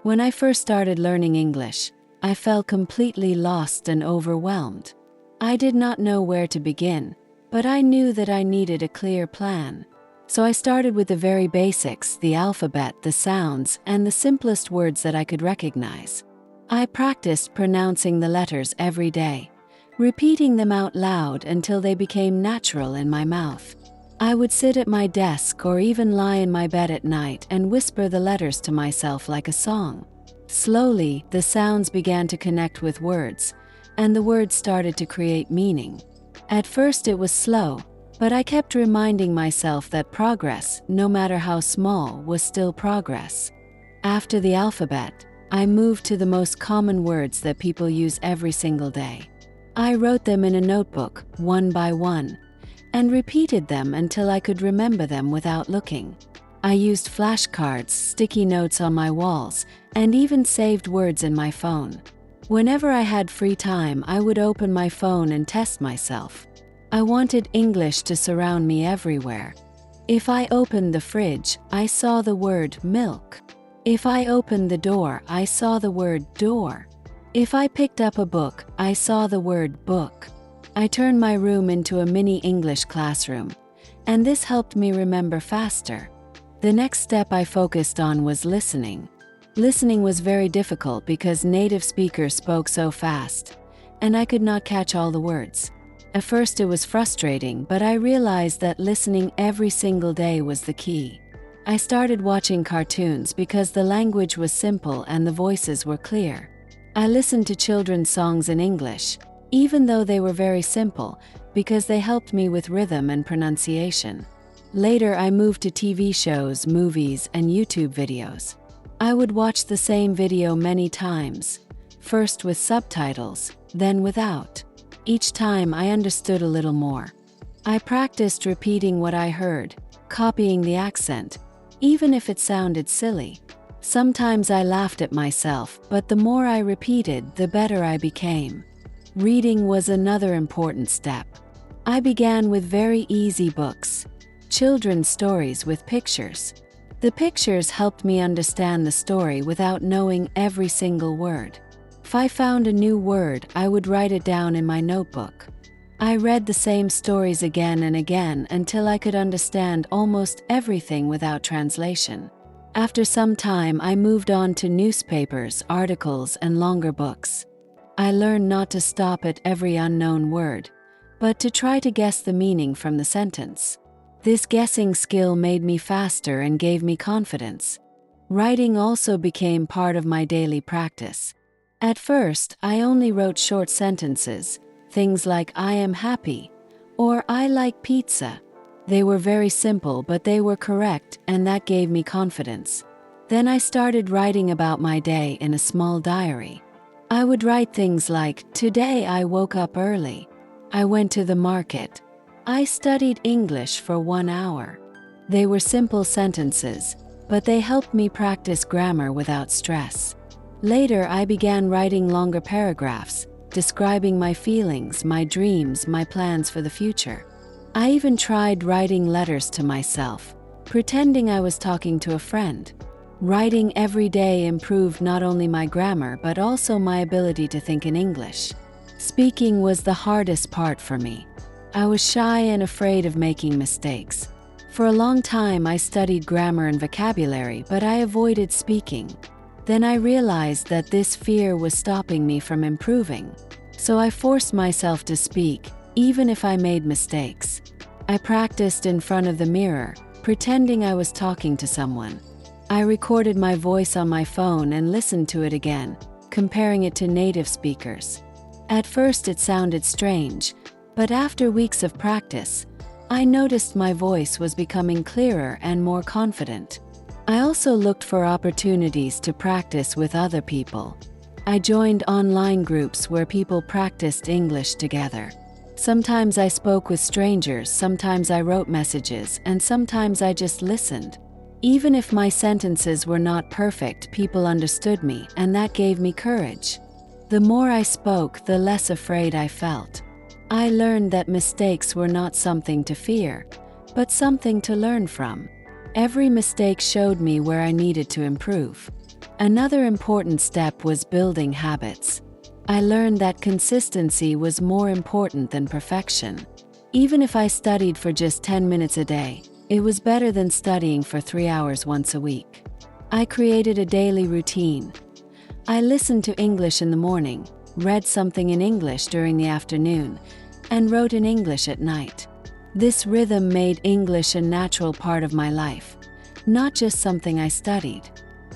When I first started learning English, I felt completely lost and overwhelmed. I did not know where to begin, but I knew that I needed a clear plan. So I started with the very basics, the alphabet, the sounds, and the simplest words that I could recognize. I practiced pronouncing the letters every day, repeating them out loud until they became natural in my mouth. I would sit at my desk or even lie in my bed at night and whisper the letters to myself like a song. Slowly, the sounds began to connect with words, and the words started to create meaning. At first it was slow, but I kept reminding myself that progress, no matter how small, was still progress. After the alphabet, I moved to the most common words that people use every single day. I wrote them in a notebook, one by one, and repeated them until I could remember them without looking. I used flashcards, sticky notes on my walls, and even saved words in my phone. Whenever I had free time, I would open my phone and test myself. I wanted English to surround me everywhere. If I opened the fridge, I saw the word milk. If I opened the door, I saw the word door. If I picked up a book, I saw the word book. I turned my room into a mini English classroom, and this helped me remember faster. The next step I focused on was listening. Listening was very difficult because native speakers spoke so fast, and I could not catch all the words. At first it was frustrating, but I realized that listening every single day was the key. I started watching cartoons because the language was simple and the voices were clear. I listened to children's songs in English, even though they were very simple, because they helped me with rhythm and pronunciation. Later, I moved to TV shows, movies, and YouTube videos. I would watch the same video many times, first with subtitles, then without. Each time, I understood a little more. I practiced repeating what I heard, copying the accent, even if it sounded silly. Sometimes I laughed at myself, but the more I repeated, the better I became. Reading was another important step. I began with very easy books, children's stories with pictures. The pictures helped me understand the story without knowing every single word. If I found a new word, I would write it down in my notebook. I read the same stories again and again until I could understand almost everything without translation. After some time, I moved on to newspapers, articles, and longer books. I learned not to stop at every unknown word, but to try to guess the meaning from the sentence. This guessing skill made me faster and gave me confidence. Writing also became part of my daily practice. At first, I only wrote short sentences, things like "I am happy" or "I like pizza." They were very simple, but they were correct, and that gave me confidence. Then I started writing about my day in a small diary. I would write things like, "Today I woke up early. I went to the market. I studied English for 1 hour." They were simple sentences, but they helped me practice grammar without stress. Later, I began writing longer paragraphs, describing my feelings, my dreams, my plans for the future. I even tried writing letters to myself, pretending I was talking to a friend. Writing every day improved not only my grammar but also my ability to think in English. Speaking was the hardest part for me. I was shy and afraid of making mistakes. For a long time, I studied grammar and vocabulary, but I avoided speaking. Then I realized that this fear was stopping me from improving. So I forced myself to speak, even if I made mistakes. I practiced in front of the mirror, pretending I was talking to someone. I recorded my voice on my phone and listened to it again, comparing it to native speakers. At first it sounded strange, but after weeks of practice, I noticed my voice was becoming clearer and more confident. I also looked for opportunities to practice with other people. I joined online groups where people practiced English together. Sometimes I spoke with strangers, sometimes I wrote messages, and sometimes I just listened. Even if my sentences were not perfect, people understood me, and that gave me courage. The more I spoke, the less afraid I felt. I learned that mistakes were not something to fear, but something to learn from. Every mistake showed me where I needed to improve. Another important step was building habits. I learned that consistency was more important than perfection. Even if I studied for just 10 minutes a day, it was better than studying for 3 hours once a week. I created a daily routine. I listened to English in the morning, read something in English during the afternoon, and wrote in English at night. This rhythm made English a natural part of my life, not just something I studied.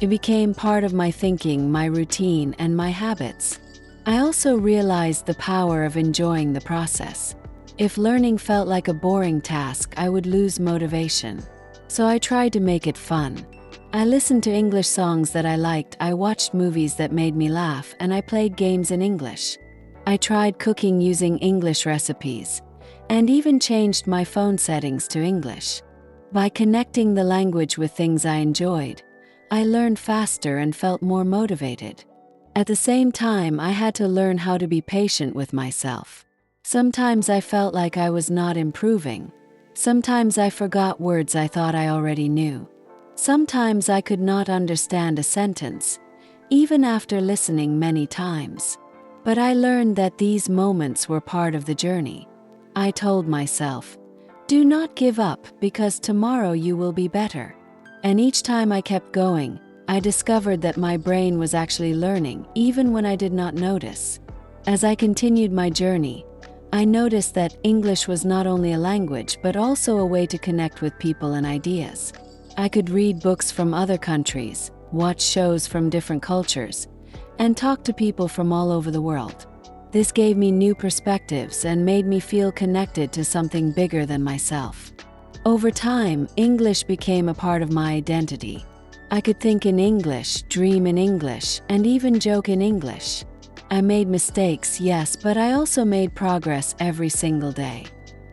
It became part of my thinking, my routine, and my habits. I also realized the power of enjoying the process. If learning felt like a boring task, I would lose motivation. So I tried to make it fun. I listened to English songs that I liked, I watched movies that made me laugh, and I played games in English. I tried cooking using English recipes, and even changed my phone settings to English. By connecting the language with things I enjoyed, I learned faster and felt more motivated. At the same time, I had to learn how to be patient with myself. Sometimes I felt like I was not improving. Sometimes I forgot words I thought I already knew. Sometimes I could not understand a sentence, even after listening many times. But I learned that these moments were part of the journey. I told myself, "Do not give up, because tomorrow you will be better." And each time I kept going, I discovered that my brain was actually learning, even when I did not notice. As I continued my journey, I noticed that English was not only a language but also a way to connect with people and ideas. I could read books from other countries, watch shows from different cultures, and talk to people from all over the world. This gave me new perspectives and made me feel connected to something bigger than myself. Over time, English became a part of my identity. I could think in English, dream in English, and even joke in English. I made mistakes, yes, but I also made progress every single day.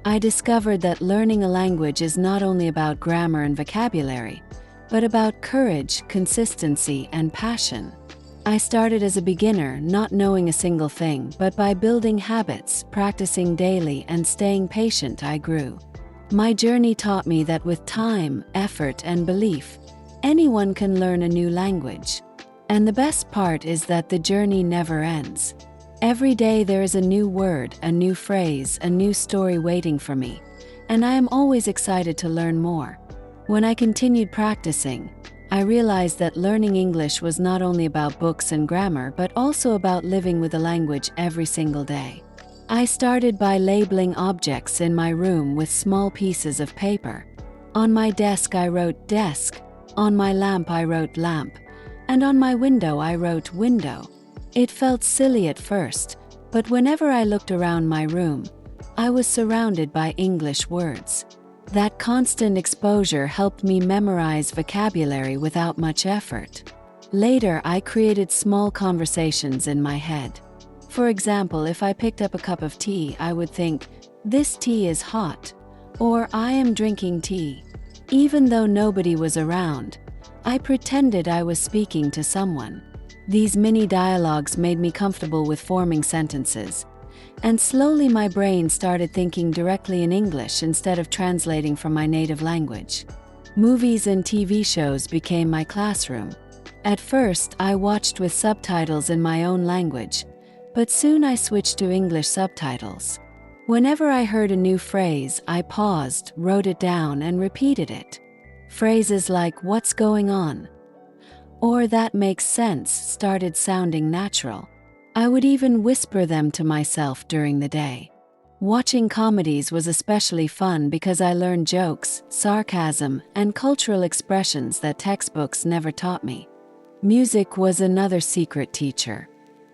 I discovered that learning a language is not only about grammar and vocabulary, but about courage, consistency, and passion. I started as a beginner, not knowing a single thing, but by building habits, practicing daily, and staying patient, I grew. My journey taught me that with time, effort, and belief, anyone can learn a new language. And the best part is that the journey never ends. Every day there is a new word, a new phrase, a new story waiting for me, and I am always excited to learn more. When I continued practicing, I realized that learning English was not only about books and grammar, but also about living with the language every single day. I started by labeling objects in my room with small pieces of paper. On my desk I wrote desk, on my lamp I wrote lamp, and on my window I wrote window. It felt silly at first, but whenever I looked around my room, I was surrounded by English words. That constant exposure helped me memorize vocabulary without much effort. Later, I created small conversations in my head. For example, if I picked up a cup of tea, I would think, "This tea is hot," or "I am drinking tea." Even though nobody was around, I pretended I was speaking to someone. These mini dialogues made me comfortable with forming sentences, and slowly my brain started thinking directly in English instead of translating from my native language. Movies and TV shows became my classroom. At first, I watched with subtitles in my own language, but soon I switched to English subtitles. Whenever I heard a new phrase, I paused, wrote it down, and repeated it. Phrases like "what's going on?" or "that makes sense" started sounding natural. I would even whisper them to myself during the day. Watching comedies was especially fun because I learned jokes, sarcasm, and cultural expressions that textbooks never taught me. Music was another secret teacher.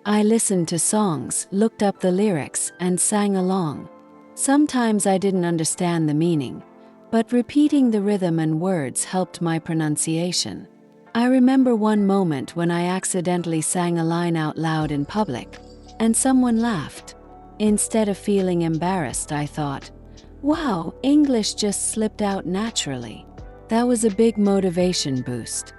I listened to songs, looked up the lyrics, and sang along. Sometimes I didn't understand the meaning, but repeating the rhythm and words helped my pronunciation. I remember one moment when I accidentally sang a line out loud in public, and someone laughed. Instead of feeling embarrassed, I thought, "Wow, English just slipped out naturally." That was a big motivation boost.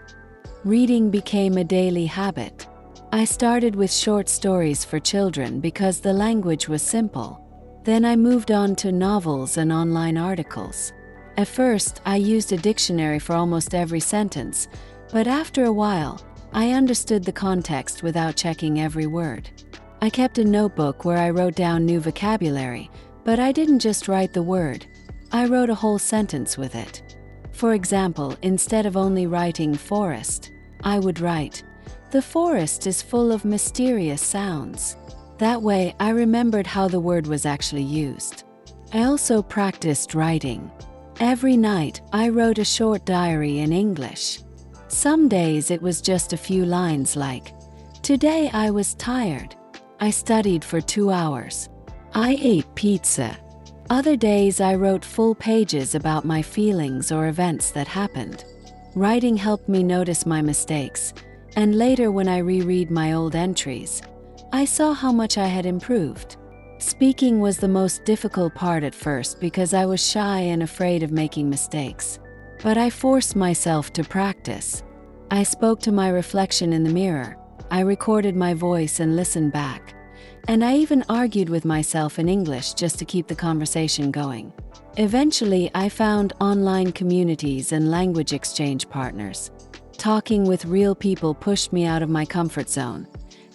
Reading became a daily habit. I started with short stories for children because the language was simple. Then I moved on to novels and online articles. At first, I used a dictionary for almost every sentence, but after a while, I understood the context without checking every word. I kept a notebook where I wrote down new vocabulary, but I didn't just write the word. I wrote a whole sentence with it. For example, instead of only writing forest, I would write, "The forest is full of mysterious sounds." That way, I remembered how the word was actually used. I also practiced writing. Every night, I wrote a short diary in English. Some days it was just a few lines like, "Today I was tired. I studied for 2 hours. I ate pizza." Other days I wrote full pages about my feelings or events that happened. Writing helped me notice my mistakes, and later when I reread my old entries, I saw how much I had improved. Speaking was the most difficult part at first because I was shy and afraid of making mistakes. But I forced myself to practice. I spoke to my reflection in the mirror, I recorded my voice and listened back, and I even argued with myself in English just to keep the conversation going. Eventually, I found online communities and language exchange partners. Talking with real people pushed me out of my comfort zone.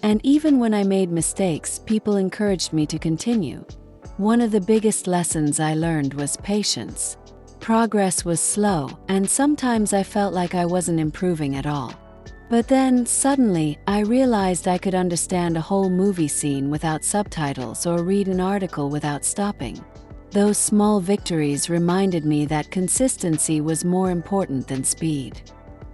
And even when I made mistakes, people encouraged me to continue. One of the biggest lessons I learned was patience. Progress was slow, and sometimes I felt like I wasn't improving at all. But then, suddenly, I realized I could understand a whole movie scene without subtitles or read an article without stopping. Those small victories reminded me that consistency was more important than speed.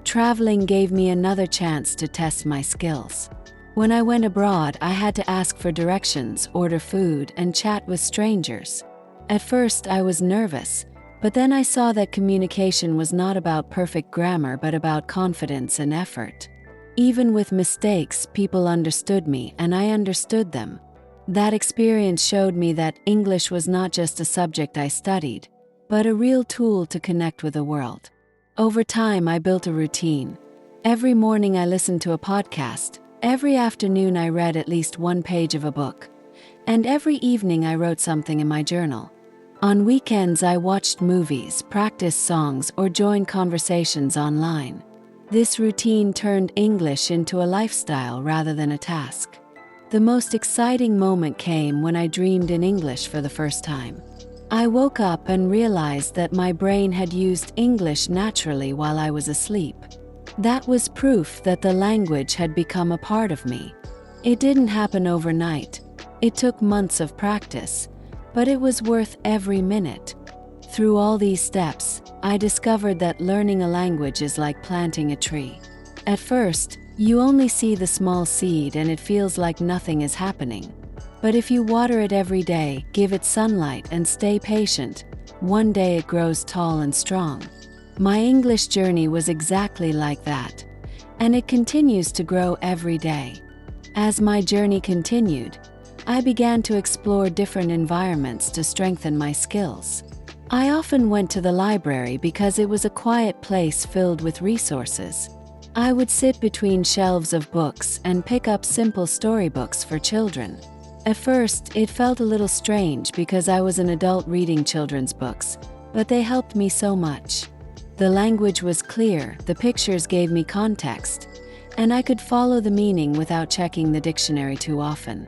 Traveling gave me another chance to test my skills. When I went abroad, I had to ask for directions, order food, and chat with strangers. At first, I was nervous, but then I saw that communication was not about perfect grammar but about confidence and effort. Even with mistakes, people understood me and I understood them. That experience showed me that English was not just a subject I studied, but a real tool to connect with the world. Over time, I built a routine. Every morning I listened to a podcast. Every afternoon I read at least one page of a book. And every evening I wrote something in my journal. On weekends I watched movies, practiced songs, or joined conversations online. This routine turned English into a lifestyle rather than a task. The most exciting moment came when I dreamed in English for the first time. I woke up and realized that my brain had used English naturally while I was asleep. That was proof that the language had become a part of me. It didn't happen overnight. It took months of practice, but it was worth every minute. Through all these steps, I discovered that learning a language is like planting a tree. At first, you only see the small seed and it feels like nothing is happening. But if you water it every day, give it sunlight, and stay patient, one day it grows tall and strong. My English journey was exactly like that, and it continues to grow every day. As my journey continued, I began to explore different environments to strengthen my skills. I often went to the library because it was a quiet place filled with resources. I would sit between shelves of books and pick up simple storybooks for children. At first, it felt a little strange because I was an adult reading children's books, but they helped me so much. The language was clear, the pictures gave me context, and I could follow the meaning without checking the dictionary too often.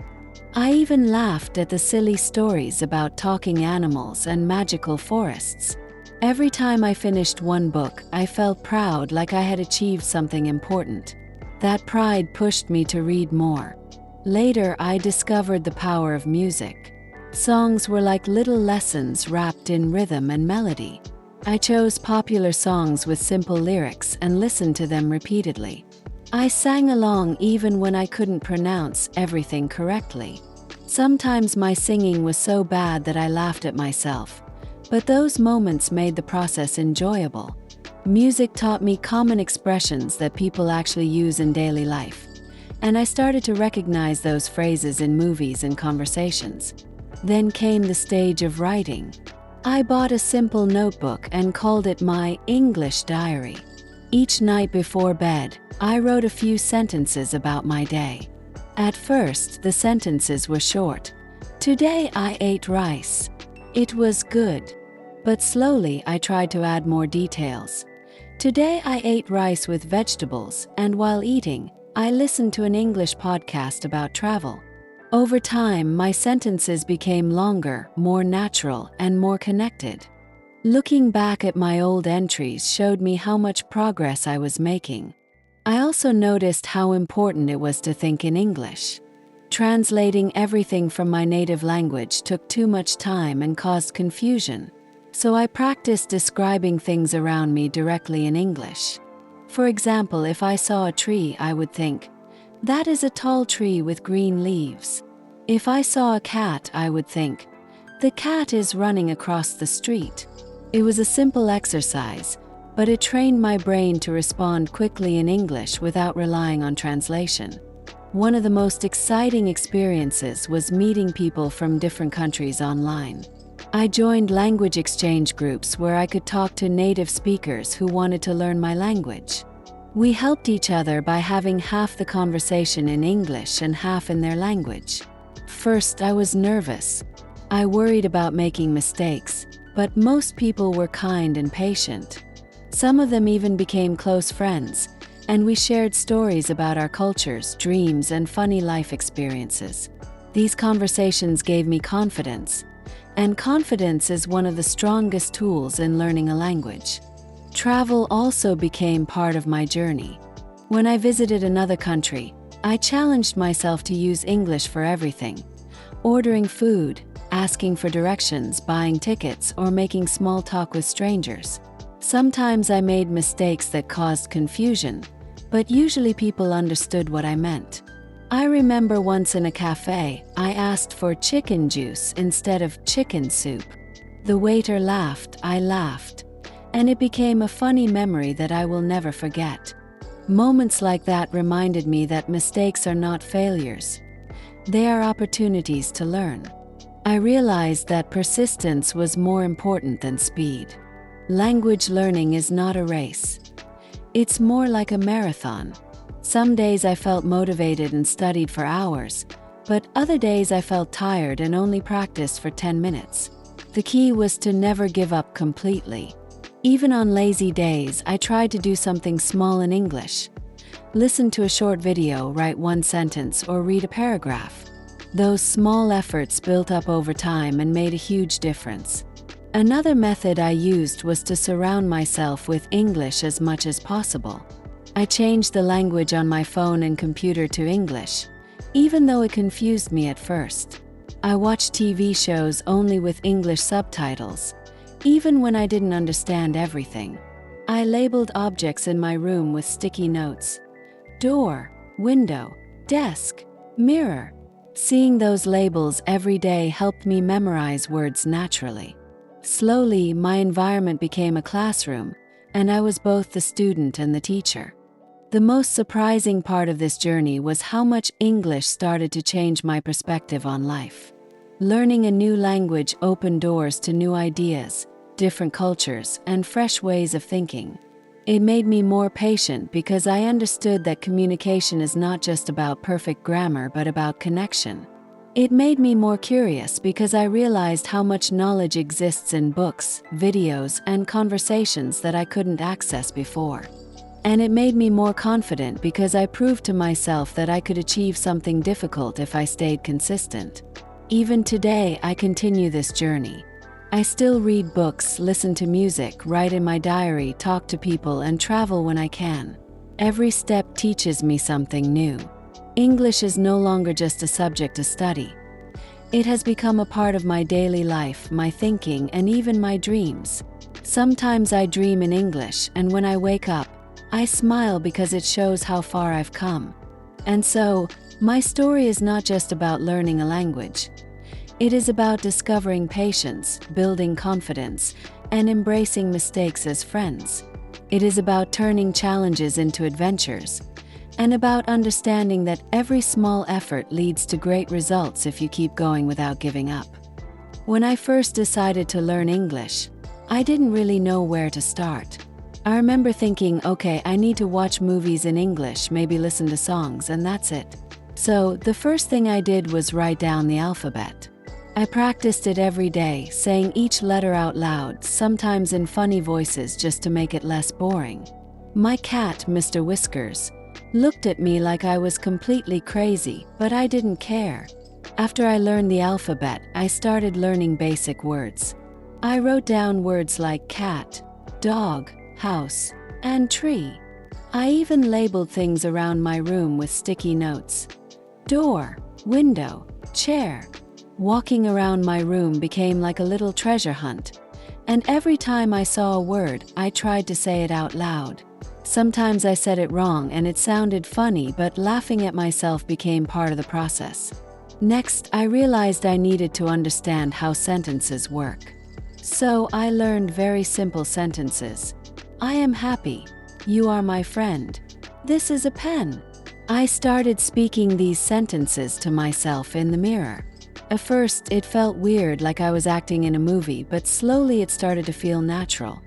I even laughed at the silly stories about talking animals and magical forests. Every time I finished one book, I felt proud, like I had achieved something important. That pride pushed me to read more. Later, I discovered the power of music. Songs were like little lessons wrapped in rhythm and melody. I chose popular songs with simple lyrics and listened to them repeatedly. I sang along even when I couldn't pronounce everything correctly. Sometimes my singing was so bad that I laughed at myself, but those moments made the process enjoyable. Music taught me common expressions that people actually use in daily life, and I started to recognize those phrases in movies and conversations. Then came the stage of writing. I bought a simple notebook and called it my English diary. Each night before bed, I wrote a few sentences about my day. At first, the sentences were short. Today I ate rice. It was good. But slowly I tried to add more details. Today I ate rice with vegetables, and while eating, I listened to an English podcast about travel. Over time, my sentences became longer, more natural, and more connected. Looking back at my old entries showed me how much progress I was making. I also noticed how important it was to think in English. Translating everything from my native language took too much time and caused confusion, so I practiced describing things around me directly in English. For example, if I saw a tree, I would think, "That is a tall tree with green leaves." If I saw a cat, I would think, "The cat is running across the street." It was a simple exercise, but it trained my brain to respond quickly in English without relying on translation. One of the most exciting experiences was meeting people from different countries online. I joined language exchange groups where I could talk to native speakers who wanted to learn my language. We helped each other by having half the conversation in English and half in their language. First, I was nervous. I worried about making mistakes, but most people were kind and patient. Some of them even became close friends, and we shared stories about our cultures, dreams, and funny life experiences. These conversations gave me confidence, and confidence is one of the strongest tools in learning a language. Travel also became part of my journey. When I visited another country, I challenged myself to use English for everything. Ordering food, asking for directions, buying tickets, or making small talk with strangers. Sometimes I made mistakes that caused confusion, but usually people understood what I meant. I remember once in a cafe, I asked for chicken juice instead of chicken soup. The waiter laughed, I laughed, and it became a funny memory that I will never forget. Moments like that reminded me that mistakes are not failures. They are opportunities to learn. I realized that persistence was more important than speed. Language learning is not a race. It's more like a marathon. Some days I felt motivated and studied for hours, but other days I felt tired and only practiced for 10 minutes. The key was to never give up completely. Even on lazy days, I tried to do something small in English. Listen to a short video, write one sentence, or read a paragraph. Those small efforts built up over time and made a huge difference. Another method I used was to surround myself with English as much as possible. I changed the language on my phone and computer to English, even though it confused me at first. I watched TV shows only with English subtitles, even when I didn't understand everything. I labeled objects in my room with sticky notes. Door, window, desk, mirror. Seeing those labels every day helped me memorize words naturally. Slowly, my environment became a classroom, and I was both the student and the teacher. The most surprising part of this journey was how much English started to change my perspective on life. Learning a new language opened doors to new ideas, different cultures, and fresh ways of thinking. It made me more patient because I understood that communication is not just about perfect grammar but about connection. It made me more curious because I realized how much knowledge exists in books, videos, and conversations that I couldn't access before. And it made me more confident because I proved to myself that I could achieve something difficult if I stayed consistent. Even today, I continue this journey. I still read books, listen to music, write in my diary, talk to people, and travel when I can. Every step teaches me something new. English is no longer just a subject to study. It has become a part of my daily life, my thinking, and even my dreams. Sometimes I dream in English, and when I wake up, I smile because it shows how far I've come. And so, my story is not just about learning a language. It is about discovering patience, building confidence, and embracing mistakes as friends. It is about turning challenges into adventures, and about understanding that every small effort leads to great results if you keep going without giving up. When I first decided to learn English, I didn't really know where to start. I remember thinking, okay, I need to watch movies in English, maybe listen to songs, and that's it. So, the first thing I did was write down the alphabet. I practiced it every day, saying each letter out loud, sometimes in funny voices just to make it less boring. My cat, Mr. Whiskers, looked at me like I was completely crazy, but I didn't care. After I learned the alphabet, I started learning basic words. I wrote down words like cat, dog, house, and tree. I even labeled things around my room with sticky notes. Door, window, chair. Walking around my room became like a little treasure hunt, and every time I saw a word, I tried to say it out loud. Sometimes I said it wrong and it sounded funny, but laughing at myself became part of the process. Next, I realized I needed to understand how sentences work. So I learned very simple sentences. I am happy. You are my friend. This is a pen. I started speaking these sentences to myself in the mirror. At first, it felt weird, like I was acting in a movie, but slowly it started to feel natural.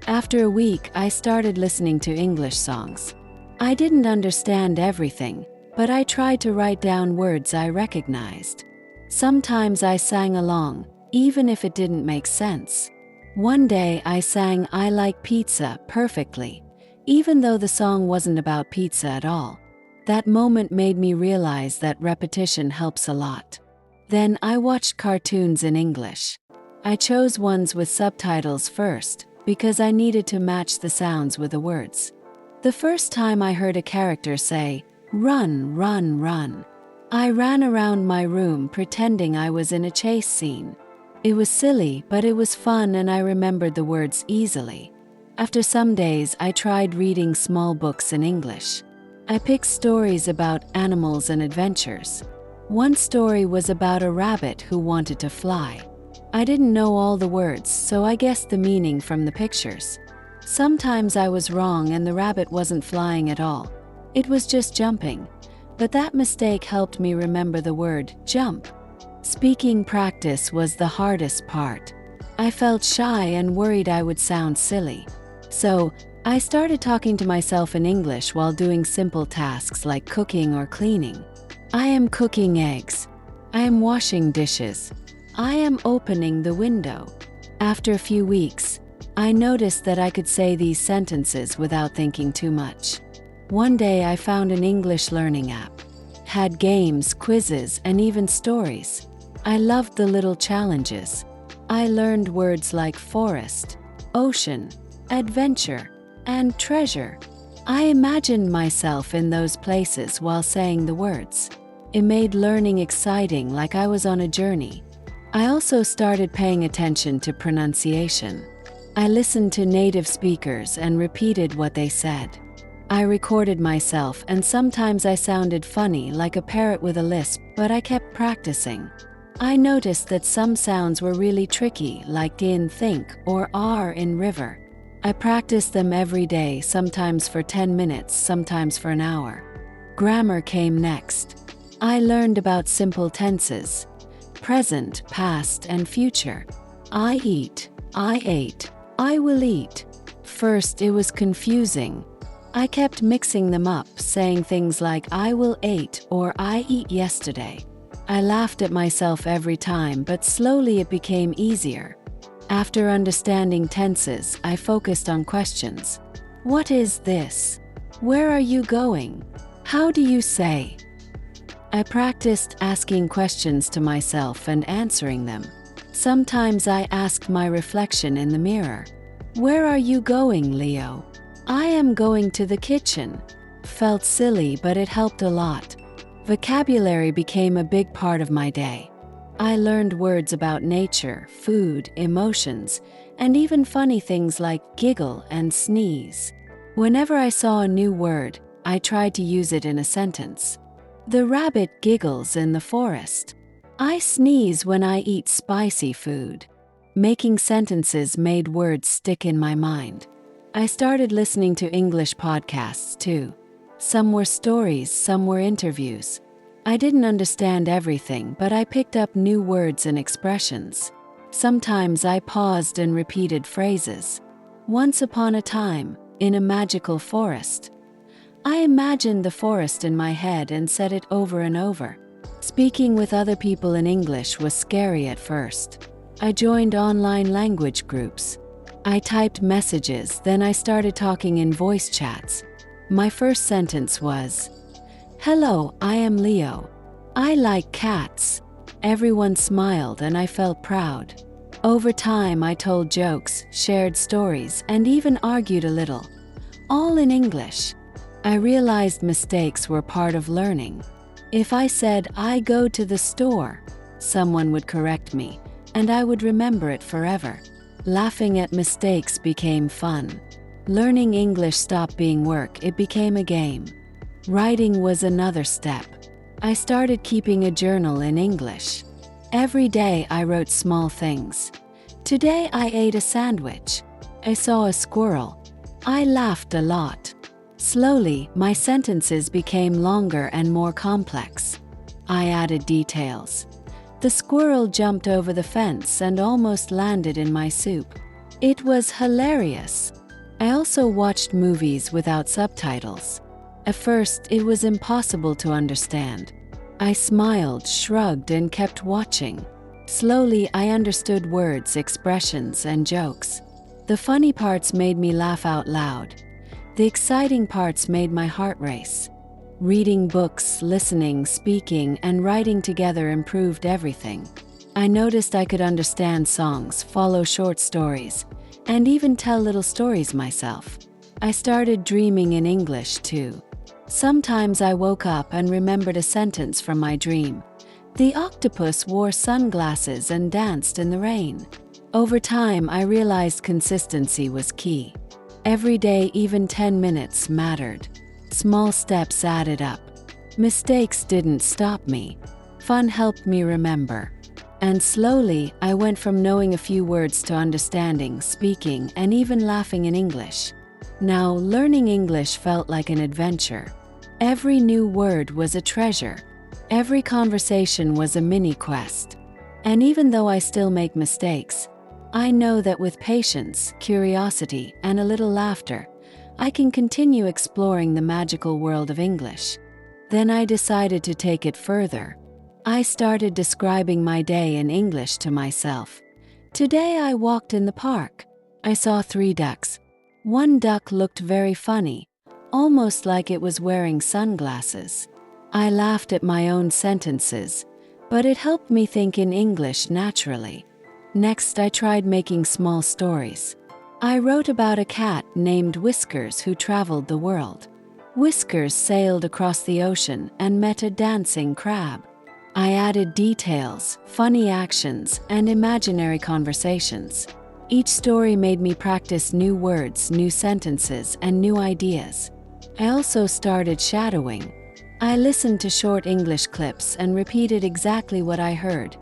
After a week, I started listening to English songs. I didn't understand everything, but I tried to write down words I recognized. Sometimes I sang along, even if it didn't make sense. One day I sang "I Like Pizza" perfectly, even though the song wasn't about pizza at all. That moment made me realize that repetition helps a lot. Then I watched cartoons in English. I chose ones with subtitles first, because I needed to match the sounds with the words. The first time I heard a character say, "Run, run, run," I ran around my room pretending I was in a chase scene. It was silly, but it was fun and I remembered the words easily. After some days, I tried reading small books in English. I picked stories about animals and adventures. One story was about a rabbit who wanted to fly. I didn't know all the words, so I guessed the meaning from the pictures. Sometimes I was wrong and the rabbit wasn't flying at all. It was just jumping. But that mistake helped me remember the word jump. Speaking practice was the hardest part. I felt shy and worried I would sound silly. So, I started talking to myself in English while doing simple tasks like cooking or cleaning. I am cooking eggs. I am washing dishes. I am opening the window. After a few weeks, I noticed that I could say these sentences without thinking too much. One day I found an English learning app. It had games, quizzes, and even stories. I loved the little challenges. I learned words like forest, ocean, adventure, and treasure. I imagined myself in those places while saying the words. It made learning exciting, like I was on a journey. I also started paying attention to pronunciation. I listened to native speakers and repeated what they said. I recorded myself and sometimes I sounded funny, like a parrot with a lisp, but I kept practicing. I noticed that some sounds were really tricky, like in think or R in river. I practiced them every day, sometimes for 10 minutes, sometimes for an hour. Grammar came next. I learned about simple tenses: present, past, and future. I eat, I ate, I will eat. First, it was confusing. I kept mixing them up, saying things like I will ate or I eat yesterday. I laughed at myself every time, but slowly it became easier. After understanding tenses, I focused on questions. What is this? Where are you going? How do you say? I practiced asking questions to myself and answering them. Sometimes I asked my reflection in the mirror. Where are you going, Leo? I am going to the kitchen. Felt silly, but it helped a lot. Vocabulary became a big part of my day. I learned words about nature, food, emotions, and even funny things like giggle and sneeze. Whenever I saw a new word, I tried to use it in a sentence. The rabbit giggles in the forest. I sneeze when I eat spicy food. Making sentences made words stick in my mind. I started listening to English podcasts too. Some were stories, some were interviews. I didn't understand everything, but I picked up new words and expressions. Sometimes I paused and repeated phrases. Once upon a time, in a magical forest. I imagined the forest in my head and said it over and over. Speaking with other people in English was scary at first. I joined online language groups. I typed messages, then I started talking in voice chats. My first sentence was, "Hello, I am Leo. I like cats." Everyone smiled and I felt proud. Over time, I told jokes, shared stories, and even argued a little. All in English. I realized mistakes were part of learning. If I said, "I go to the store," someone would correct me, and I would remember it forever. Laughing at mistakes became fun. Learning English stopped being work, it became a game. Writing was another step. I started keeping a journal in English. Every day I wrote small things. Today I ate a sandwich. I saw a squirrel. I laughed a lot. Slowly, my sentences became longer and more complex. I added details. The squirrel jumped over the fence and almost landed in my soup. It was hilarious. I also watched movies without subtitles. At first, it was impossible to understand. I smiled, shrugged, and kept watching. Slowly, I understood words, expressions, and jokes. The funny parts made me laugh out loud. The exciting parts made my heart race. Reading books, listening, speaking, and writing together improved everything. I noticed I could understand songs, follow short stories, and even tell little stories myself. I started dreaming in English too. Sometimes I woke up and remembered a sentence from my dream. The octopus wore sunglasses and danced in the rain. Over time, I realized consistency was key. Every day, even 10 minutes mattered. Small steps added up. Mistakes didn't stop me. Fun helped me remember. And slowly, I went from knowing a few words to understanding, speaking, and even laughing in English. Now, learning English felt like an adventure. Every new word was a treasure. Every conversation was a mini quest. And even though I still make mistakes, I know that with patience, curiosity, and a little laughter, I can continue exploring the magical world of English. Then I decided to take it further. I started describing my day in English to myself. Today I walked in the park. I saw 3 ducks. One duck looked very funny, almost like it was wearing sunglasses. I laughed at my own sentences, but it helped me think in English naturally. Next, I tried making small stories. I wrote about a cat named Whiskers who traveled the world. Whiskers sailed across the ocean and met a dancing crab. I added details, funny actions, and imaginary conversations. Each story made me practice new words, new sentences, and new ideas. I also started shadowing. I listened to short English clips and repeated exactly what I heard,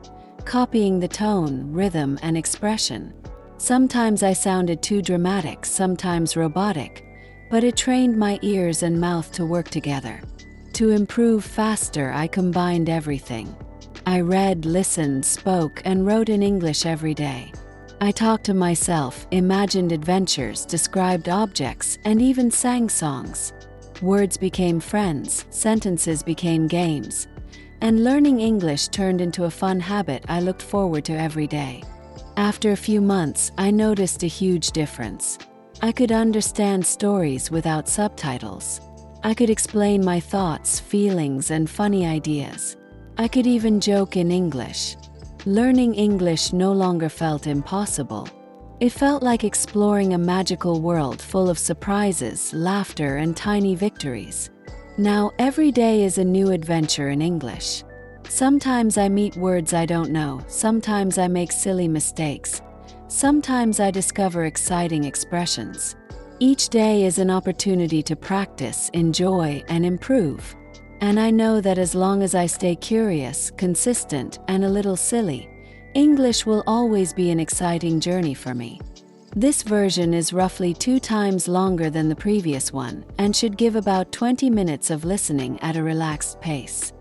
copying the tone, rhythm, and expression. Sometimes I sounded too dramatic, sometimes robotic, but it trained my ears and mouth to work together. To improve faster, I combined everything. I read, listened, spoke, and wrote in English every day. I talked to myself, imagined adventures, described objects, and even sang songs. Words became friends, sentences became games, and learning English turned into a fun habit I looked forward to every day. After a few months, I noticed a huge difference. I could understand stories without subtitles. I could explain my thoughts, feelings, and funny ideas. I could even joke in English. Learning English no longer felt impossible. It felt like exploring a magical world full of surprises, laughter, and tiny victories. Now, every day is a new adventure in English. Sometimes I meet words I don't know, sometimes I make silly mistakes, sometimes I discover exciting expressions. Each day is an opportunity to practice, enjoy, and improve. And I know that as long as I stay curious, consistent, and a little silly, English will always be an exciting journey for me. This version is roughly 2 times longer than the previous one and should give about 20 minutes of listening at a relaxed pace.